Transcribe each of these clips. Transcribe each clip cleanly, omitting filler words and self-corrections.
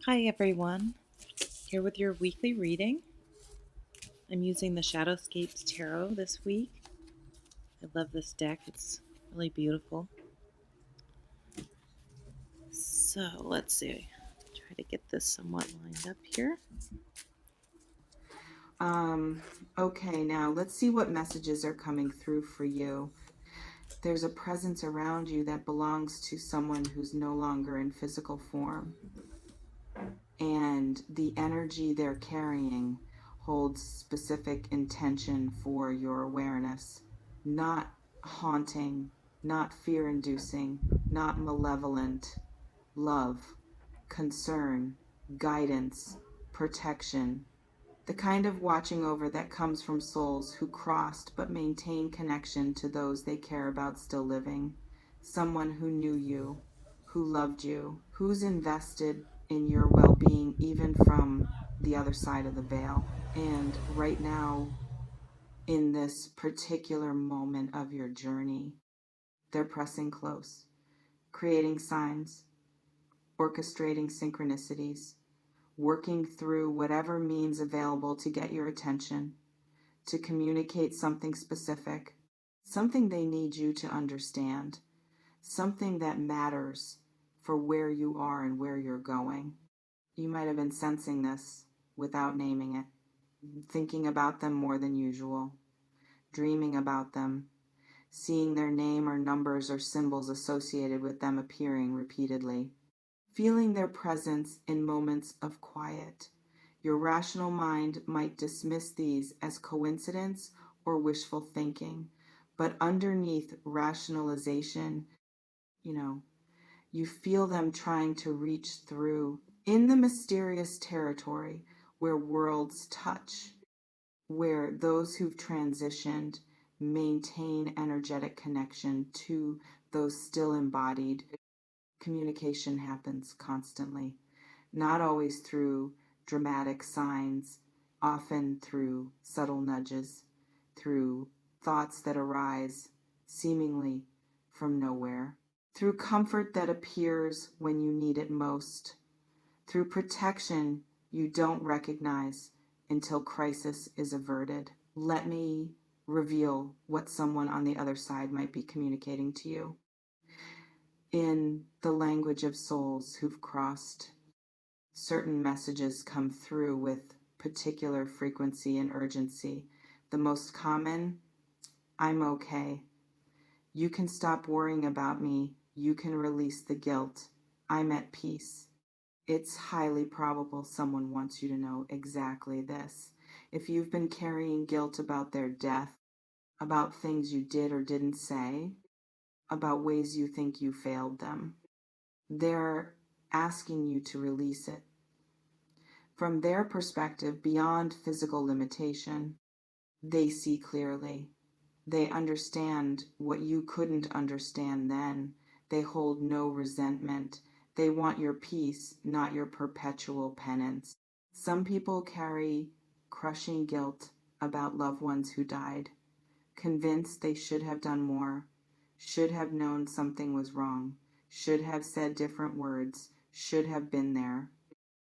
Hi everyone, here with your weekly reading. I'm using the Shadowscapes Tarot this week. I love this deck, it's really beautiful. So let's see, try to get this somewhat lined up here. Okay, now let's see what messages are coming through for you. There's a presence around you that belongs to someone who's no longer in physical form. And the energy they're carrying holds specific intention for your awareness. Not haunting, not fear-inducing, not malevolent. Love, concern, guidance, protection. The kind of watching over that comes from souls who crossed but maintain connection to those they care about still living. Someone who knew you, who loved you, who's invested in your well-being even from the other side of the veil. And right now, in this particular moment of your journey, they're pressing close, creating signs, orchestrating synchronicities, working through whatever means available to get your attention, to communicate something specific, something they need you to understand, something that matters for where you are and where you're going. You might have been sensing this without naming it, thinking about them more than usual, dreaming about them, seeing their name or numbers or symbols associated with them appearing repeatedly, feeling their presence in moments of quiet. Your rational mind might dismiss these as coincidence or wishful thinking, but underneath rationalization, you feel them trying to reach through in the mysterious territory where worlds touch, where those who've transitioned maintain energetic connection to those still embodied. Communication happens constantly, not always through dramatic signs, often through subtle nudges, through thoughts that arise seemingly from nowhere, through comfort that appears when you need it most, through protection you don't recognize until crisis is averted. Let me reveal what someone on the other side might be communicating to you in the language of souls who've crossed. Certain messages come through with particular frequency and urgency. The most common, I'm okay. You can stop worrying about me. You can release the guilt. I'm at peace. It's highly probable someone wants you to know exactly this. If you've been carrying guilt about their death, about things you did or didn't say, about ways you think you failed them, they're asking you to release it. From their perspective, beyond physical limitation, they see clearly. They understand what you couldn't understand then. They hold no resentment. They want your peace, not your perpetual penance. Some people carry crushing guilt about loved ones who died, convinced they should have done more, should have known something was wrong, should have said different words, should have been there,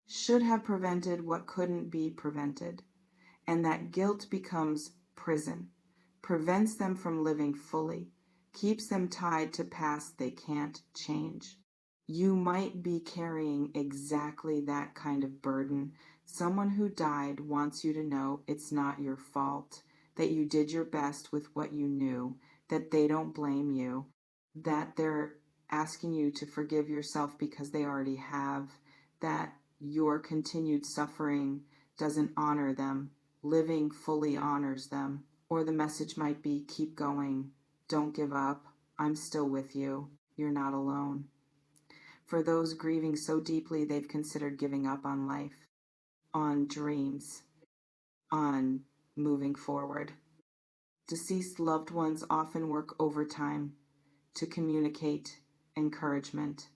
should have prevented what couldn't be prevented. And that guilt becomes prison, prevents them from living fully, keeps them tied to past they can't change. You might be carrying exactly that kind of burden. Someone who died wants you to know it's not your fault, that you did your best with what you knew, that they don't blame you, that they're asking you to forgive yourself because they already have, that your continued suffering doesn't honor them. Living fully honors them. Or the message might be, keep going, don't give up, I'm still with you, you're not alone. For those grieving so deeply they've considered giving up on life, on dreams, on moving forward. Deceased loved ones often work overtime to communicate encouragement,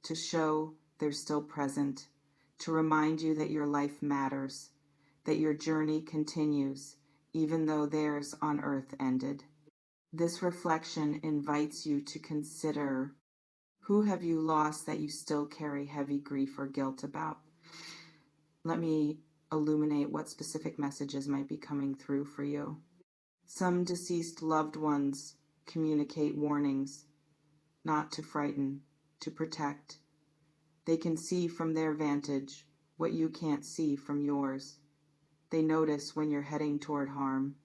to show they're still present, to remind you that your life matters, that your journey continues, even though theirs on earth ended. This reflection invites you to consider, who have you lost that you still carry heavy grief or guilt about? Let me illuminate what specific messages might be coming through for you. Some deceased loved ones communicate warnings, not to frighten, to protect. They can see from their vantage what you can't see from yours. They notice when you're heading toward harm.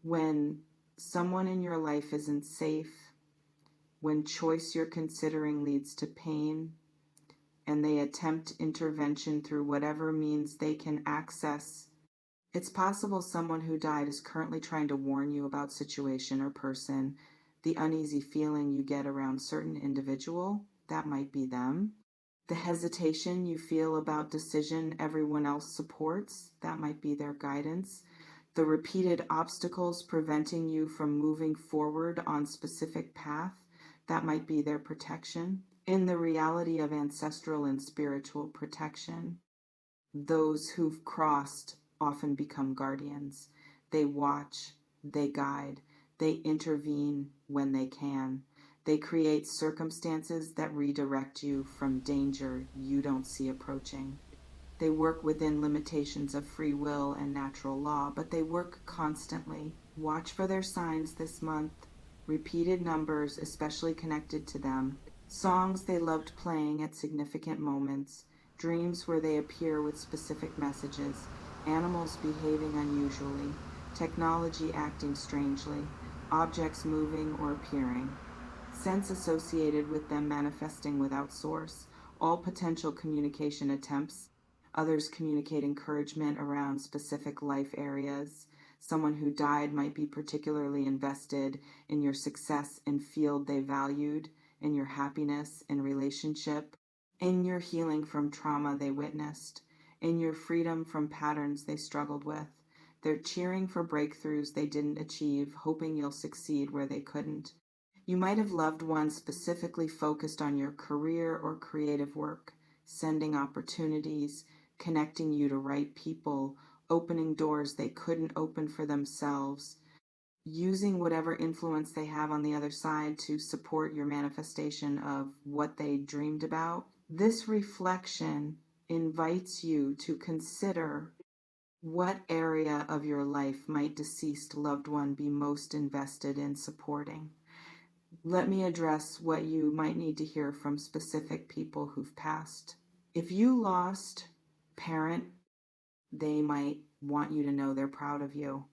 When someone in your life isn't safe, when choice you're considering leads to pain, and they attempt intervention through whatever means they can access, it's possible someone who died is currently trying to warn you about situation or person. The uneasy feeling you get around certain individual, that might be them. The hesitation you feel about decision everyone else supports, that might be their guidance. The repeated obstacles preventing you from moving forward on specific path, that might be their protection. In the reality of ancestral and spiritual protection, those who've crossed often become guardians. They watch, they guide, they intervene when they can. They create circumstances that redirect you from danger you don't see approaching. They work within limitations of free will and natural law, but they work constantly. Watch for their signs this month. Repeated numbers, especially connected to them. Songs they loved playing at significant moments. Dreams where they appear with specific messages. Animals behaving unusually. Technology acting strangely. Objects moving or appearing. Sense associated with them manifesting without source. All potential communication attempts. Others communicate encouragement around specific life areas. Someone who died might be particularly invested in your success and field they valued, in your happiness in relationship, in your healing from trauma they witnessed, in your freedom from patterns they struggled with. They're cheering for breakthroughs they didn't achieve, hoping you'll succeed where they couldn't. You might have loved ones specifically focused on your career or creative work, sending opportunities, connecting you to right people, opening doors they couldn't open for themselves, using whatever influence they have on the other side to support your manifestation of what they dreamed about. This reflection invites you to consider what area of your life might deceased loved one be most invested in supporting. Let me address what you might need to hear from specific people who've passed. If you lost a parent, they might want you to know they're proud of you,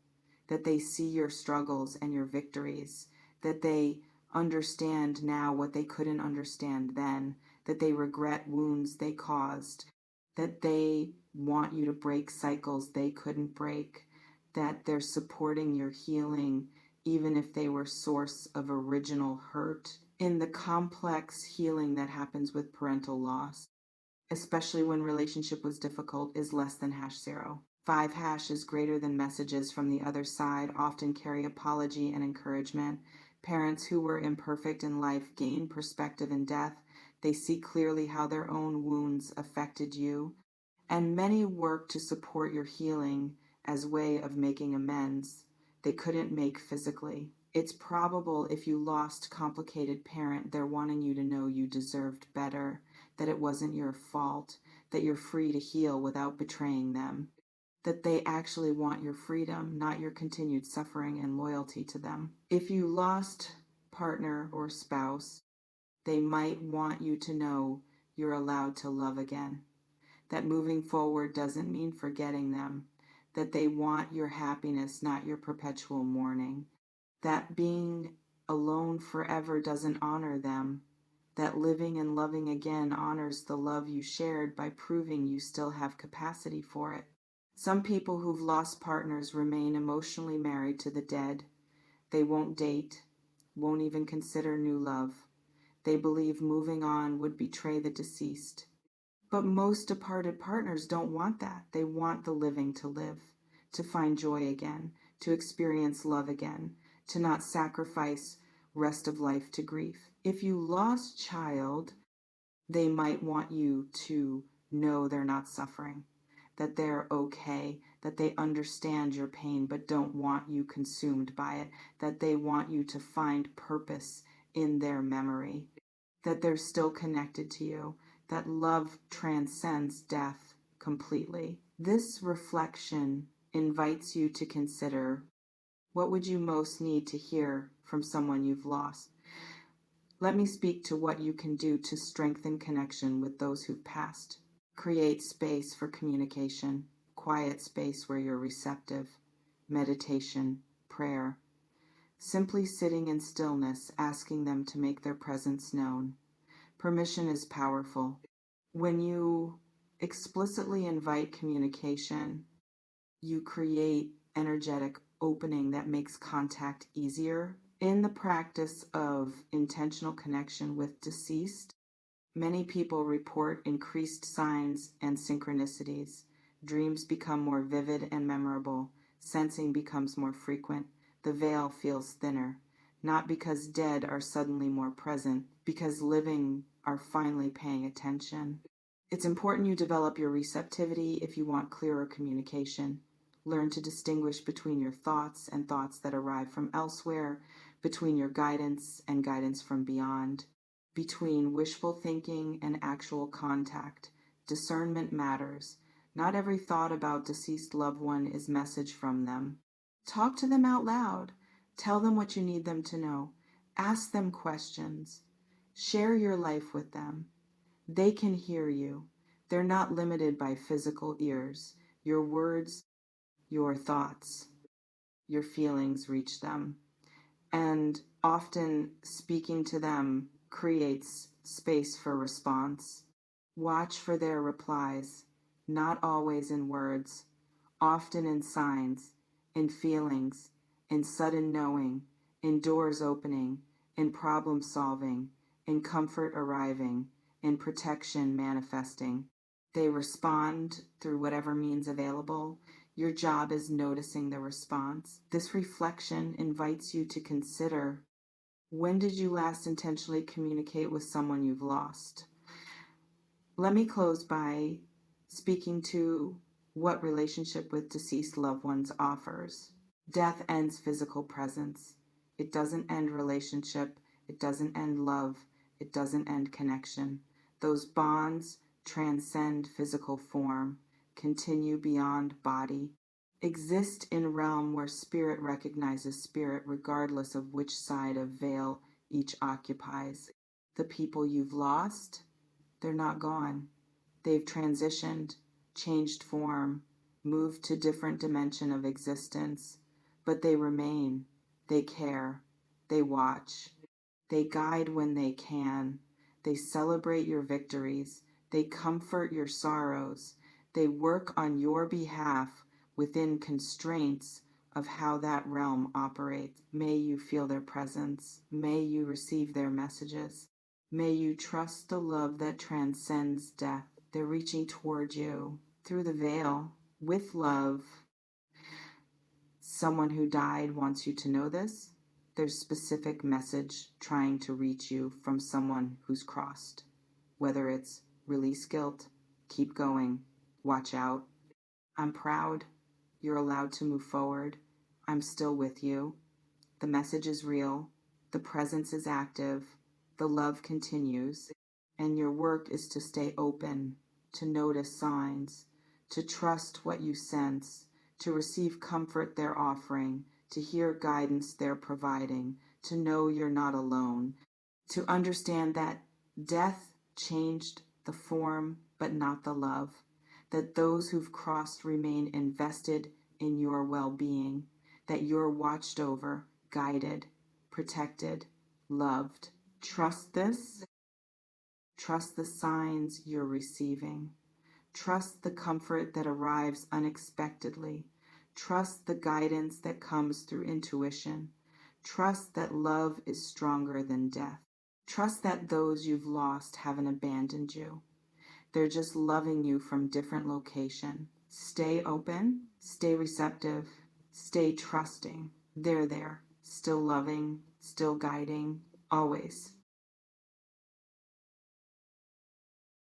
that they see your struggles and your victories, that they understand now what they couldn't understand then, that they regret wounds they caused, that they want you to break cycles they couldn't break, that they're supporting your healing even if they were source of original hurt. In the complex healing that happens with parental loss, especially when relationship was difficult, is less than #0. 5 hashes greater than messages from the other side often carry apology and encouragement. Parents who were imperfect in life gain perspective in death. They see clearly how their own wounds affected you, and many work to support your healing as way of making amends they couldn't make physically. It's probable if you lost a complicated parent, they're wanting you to know you deserved better, that it wasn't your fault, that you're free to heal without betraying them, that they actually want your freedom, not your continued suffering and loyalty to them. If you lost partner or spouse, they might want you to know you're allowed to love again, that moving forward doesn't mean forgetting them, that they want your happiness, not your perpetual mourning, that being alone forever doesn't honor them, that living and loving again honors the love you shared by proving you still have capacity for it. Some people who've lost partners remain emotionally married to the dead. They won't date, won't even consider new love. They believe moving on would betray the deceased. But most departed partners don't want that. They want the living to live, to find joy again, to experience love again, to not sacrifice rest of life to grief. If you lost child, they might want you to know they're not suffering, that they're okay, that they understand your pain but don't want you consumed by it, that they want you to find purpose in their memory, that they're still connected to you, that love transcends death, completely. This reflection invites you to consider, what would you most need to hear from someone you've lost? Let me speak to what you can do to strengthen connection with those who've passed. Create space for communication, quiet space where you're receptive, meditation, prayer. Simply sitting in stillness, asking them to make their presence known. Permission is powerful. When you explicitly invite communication, you create energetic opening that makes contact easier. In the practice of intentional connection with deceased, many people report increased signs and synchronicities. Dreams become more vivid and memorable. Sensing becomes more frequent. The veil feels thinner. Not because dead are suddenly more present, because living are finally paying attention. It's important you develop your receptivity if you want clearer communication. Learn to distinguish between your thoughts and thoughts that arrive from elsewhere, between your guidance and guidance from beyond, between wishful thinking and actual contact. Discernment matters. Not every thought about deceased loved one is message from them. Talk to them out loud. Tell them what you need them to know. Ask them questions. Share your life with them. They can hear you. They're not limited by physical ears. Your words, your thoughts, your feelings reach them. And often speaking to them creates space for response. Watch for their replies, not always in words, often in signs, in feelings, in sudden knowing, in doors opening, in problem solving, in comfort arriving, in protection manifesting. They respond through whatever means available. Your job is noticing the response. This reflection invites you to consider, when did you last intentionally communicate with someone you've lost? Let me close by speaking to what relationship with deceased loved ones offers. Death ends physical presence. It doesn't end relationship. It doesn't end love. It doesn't end connection. Those bonds transcend physical form, continue beyond body, exist in realm where spirit recognizes spirit regardless of which side of veil each occupies. The people you've lost, they're not gone. They've transitioned, changed form, moved to different dimension of existence, but they remain. They care. They watch. They guide when they can. They celebrate your victories. They comfort your sorrows. They work on your behalf within constraints of how that realm operates. May you feel their presence. May you receive their messages. May you trust the love that transcends death. They're reaching toward you through the veil with love. Someone who died wants you to know this. There's specific message trying to reach you from someone who's crossed. Whether it's release guilt, keep going, watch out. I'm proud. You're allowed to move forward. I'm still with you. The message is real. The presence is active. The love continues. And your work is to stay open, to notice signs, to trust what you sense, to receive comfort they're offering, to hear guidance they're providing, to know you're not alone, to understand that death changed the form but not the love, that those who've crossed remain invested in your well-being, that you're watched over, guided, protected, loved. Trust this. Trust the signs you're receiving. Trust the comfort that arrives unexpectedly. Trust the guidance that comes through intuition. Trust that love is stronger than death. Trust that those you've lost haven't abandoned you. They're just loving you from different location. Stay open, stay receptive, stay trusting. They're there, still loving, still guiding, always.